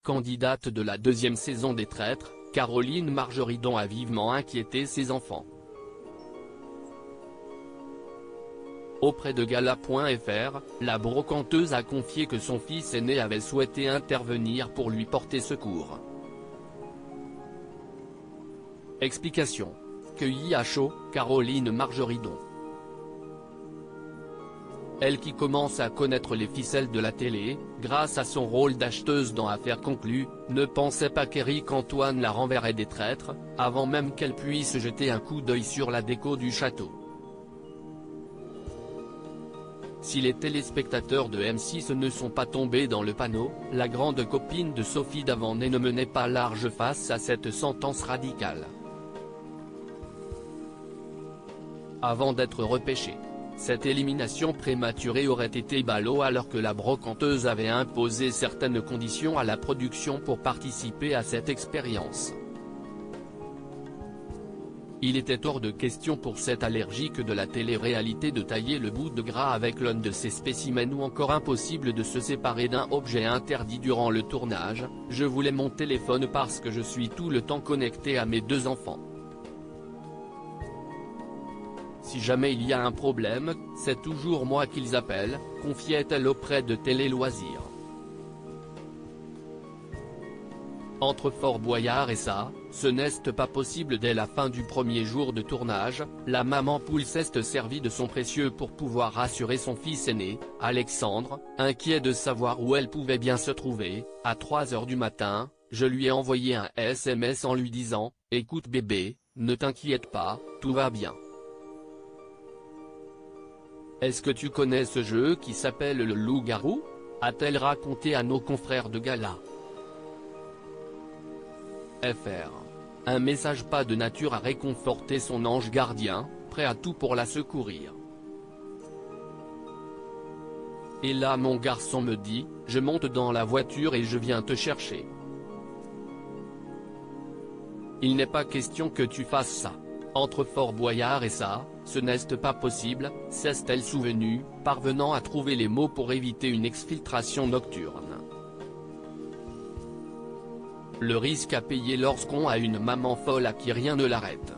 Candidate de la deuxième saison des Traîtres, Caroline Margeridon a vivement inquiété ses enfants. Auprès de Gala.fr, la brocanteuse a confié que son fils aîné avait souhaité intervenir pour lui porter secours. Explication. Cueillie à chaud, Caroline Margeridon. Elle qui commence à connaître les ficelles de la télé, grâce à son rôle d'acheteuse dans Affaires conclues, ne pensait pas qu'Éric Antoine la renverrait des traîtres, avant même qu'elle puisse jeter un coup d'œil sur la déco du château. Si les téléspectateurs de M6 ne sont pas tombés dans le panneau, la grande copine de Sophie Davant ne menait pas large face à cette sentence radicale. Avant d'être repêchée, cette élimination prématurée aurait été ballot alors que la brocanteuse avait imposé certaines conditions à la production pour participer à cette expérience. Il était hors de question pour cette allergique de la télé-réalité de tailler le bout de gras avec l'un de ses spécimens ou encore impossible de se séparer d'un objet interdit durant le tournage. Je voulais mon téléphone parce que je suis tout le temps connecté à mes deux enfants. Si jamais il y a un problème, c'est toujours moi qu'ils appellent, confiait-elle auprès de Télé Loisirs. Entre Fort Boyard et ça, ce n'est pas possible. Dès la fin du premier jour de tournage, la maman poule s'est servie de son précieux pour pouvoir rassurer son fils aîné, Alexandre, inquiet de savoir où elle pouvait bien se trouver. À 3 h du matin, je lui ai envoyé un SMS en lui disant « Écoute bébé, ne t'inquiète pas, tout va bien. Est-ce que tu connais ce jeu qui s'appelle le loup-garou ?» a-t-elle raconté à nos confrères de Gala. Fr. Un message pas de nature à réconforter son ange gardien, prêt à tout pour la secourir. Et là mon garçon me dit, je monte dans la voiture et je viens te chercher. Il n'est pas question que tu fasses ça. Entre Fort Boyard et ça, ce n'est pas possible, s'est-elle souvenue, parvenant à trouver les mots pour éviter une exfiltration nocturne. Le risque à payer lorsqu'on a une maman folle à qui rien ne l'arrête.